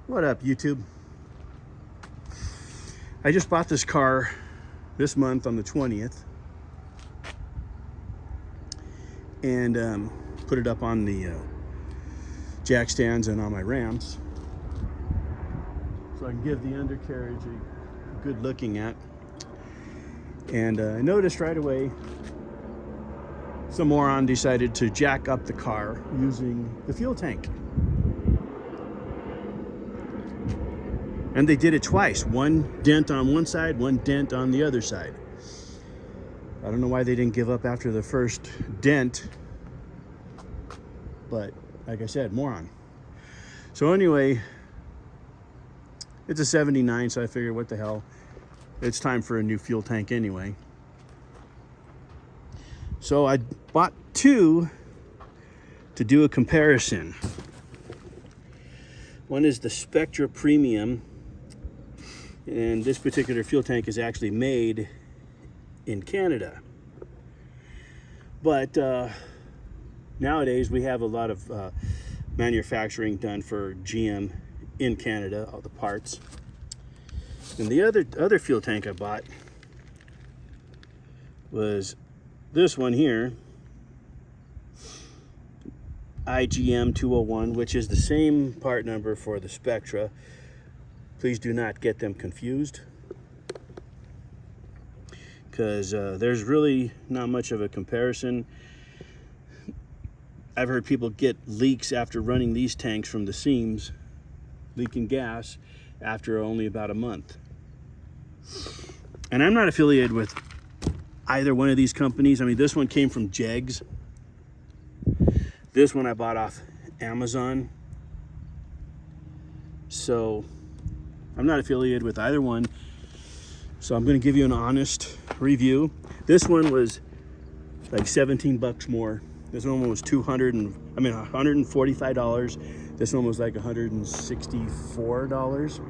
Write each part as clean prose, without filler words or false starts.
What up, YouTube? I just bought this car this month on the 20th and put it up on the jack stands and on my Rams so I can give the undercarriage a good looking at. And I noticed right away some moron decided to jack up the car using the fuel tank. And they did it twice. One dent on one side, one dent on the other side. I don't know why they didn't give up after the first dent. But like I said, moron. So anyway, it's a 79, so I figured what the hell. It's time for a new fuel tank anyway. So I bought two to do a comparison. One is the Spectra Premium. And this particular fuel tank is actually made in Canada. But nowadays we have a lot of manufacturing done for GM in Canada, all the parts. And the other fuel tank I bought was this one here, IGM 201, which is the same part number for the Spectra. Please do not get them confused, because there's really not much of a comparison. I've heard people get leaks after running these tanks from the seams, leaking gas, after only about a month. And I'm not affiliated with either one of these companies. I mean, this one came from Jegs. This one I bought off Amazon. So I'm not affiliated with either one, so I'm going to give you an honest review. This one was like 17 bucks more. This one was $145. This one was like $164.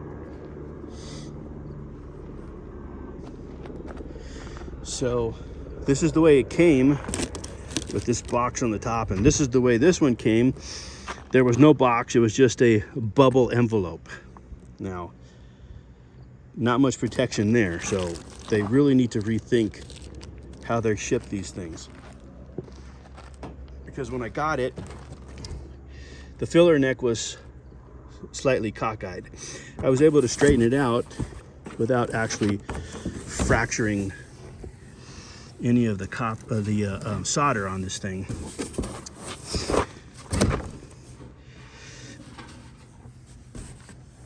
So this is the way it came with this box on the top, and this is the way this one came. There was no box, it was just a bubble envelope. Now, not much protection there, so they really need to rethink how they ship these things. Because when I got it, the filler neck was slightly cockeyed. I was able to straighten it out without actually fracturing any of the solder on this thing.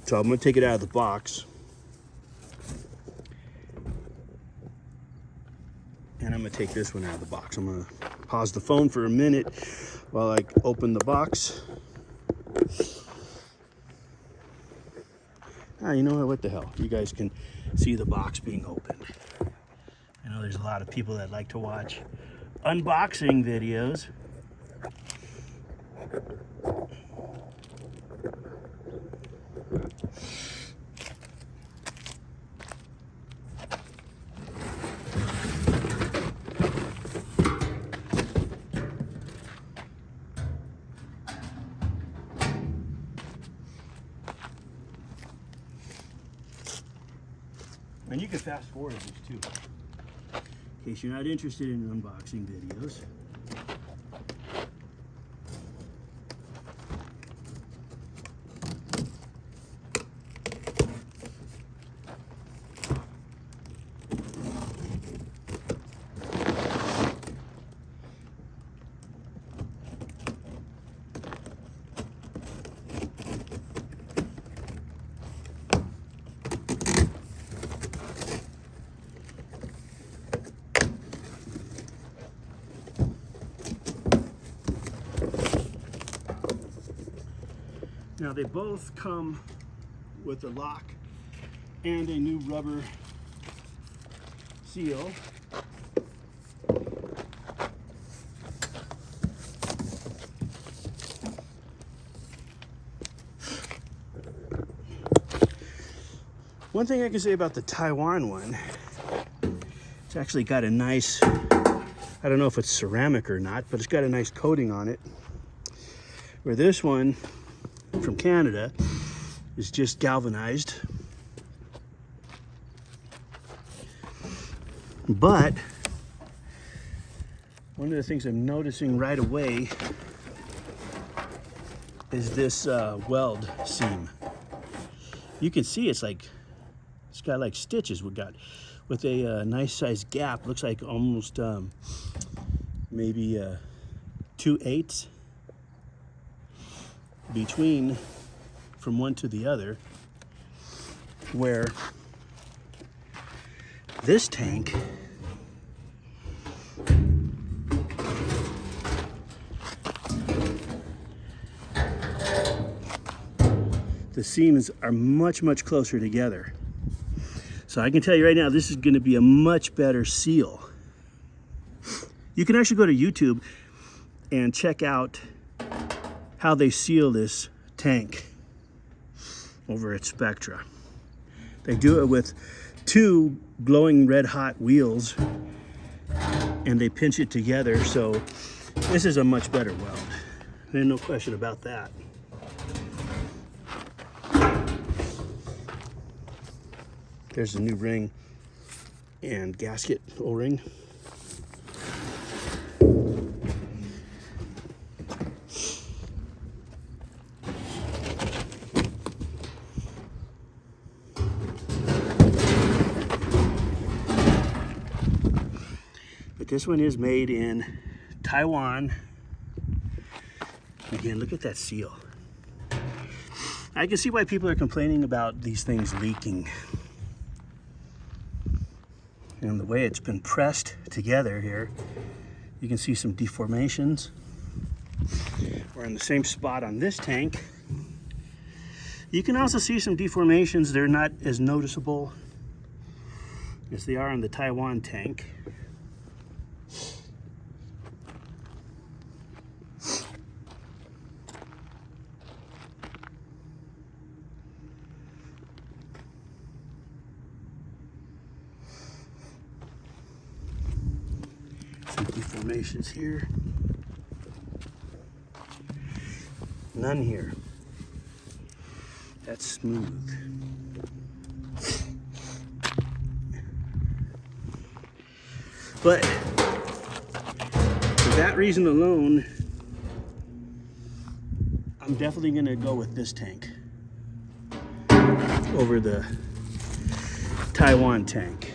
So I'm going to take it out of the box. And I'm going to take this one out of the box. I'm going to pause the phone for a minute while I open the box. You know what the hell? You guys can see the box being opened. I know there's a lot of people that like to watch unboxing videos. And you can fast forward this too, in case you're not interested in unboxing videos. Now they both come with a lock and a new rubber seal. One thing I can say about the Taiwan one, it's actually got a nice, I don't know if it's ceramic or not, but it's got a nice coating on it. Where this one from Canada is just galvanized. But one of the things I'm noticing right away is this weld seam. You can see it's got like stitches with a nice sized gap. Looks like almost maybe 2/8 between from one to the other, where this tank the seams are much closer together. So I can tell you right now, this is going to be a much better seal. You can actually go to YouTube and check out how they seal this tank over at Spectra. They do it with 2 glowing red hot wheels and they pinch it together, so this is a much better weld. There's no question about that. There's the new ring and gasket O-ring. But this one is made in Taiwan. Again, look at that seal. I can see why people are complaining about these things leaking. And the way it's been pressed together here, you can see some deformations. We're in the same spot on this tank. You can also see some deformations. They're not as noticeable as they are on the Taiwan tank. Deformations here, none here. That's smooth. But for that reason alone, I'm definitely going to go with this tank over the Taiwan tank.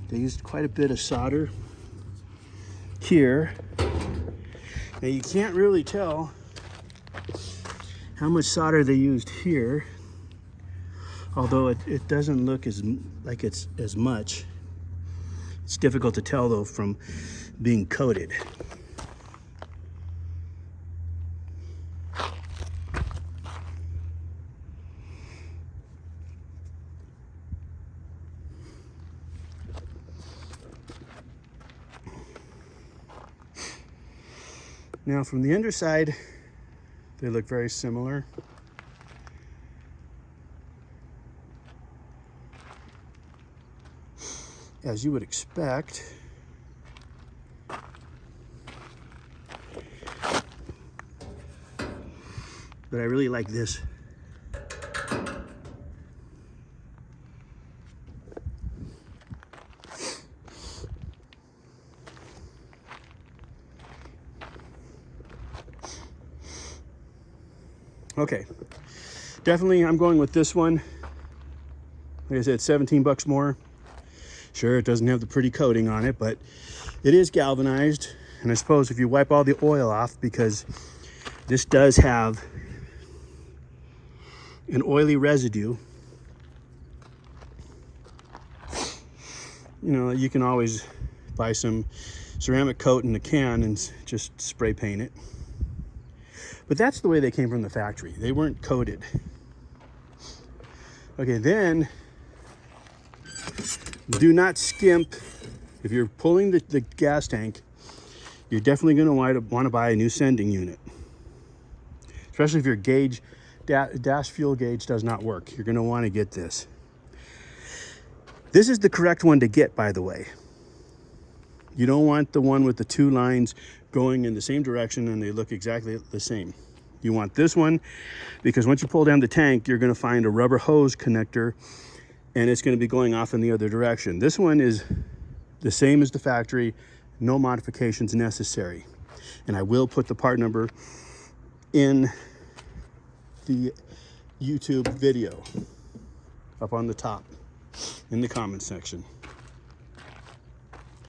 They used quite a bit of solder here. Now you can't really tell how much solder they used here, although it doesn't look like it's as much. It's difficult to tell though from being coated. Now from the underside, they look very similar. As you would expect. But I really like this. Okay, definitely I'm going with this one. Like I said, 17 bucks more. Sure, it doesn't have the pretty coating on it, but it is galvanized. And I suppose if you wipe all the oil off, because this does have an oily residue, you know, you can always buy some ceramic coat in a can and just spray paint it. But that's the way they came from the factory. They weren't coated. Okay, then do not skimp. If you're pulling the gas tank, you're definitely going to want to buy a new sending unit. Especially if your gauge, dash fuel gauge does not work. You're going to want to get this. This is the correct one to get, by the way. You don't want the one with the two lines going in the same direction and they look exactly the same. You want this one because once you pull down the tank, you're going to find a rubber hose connector and it's going to be going off in the other direction. This one is the same as the factory, no modifications necessary. And I will put the part number in the YouTube video up on the top in the comment section.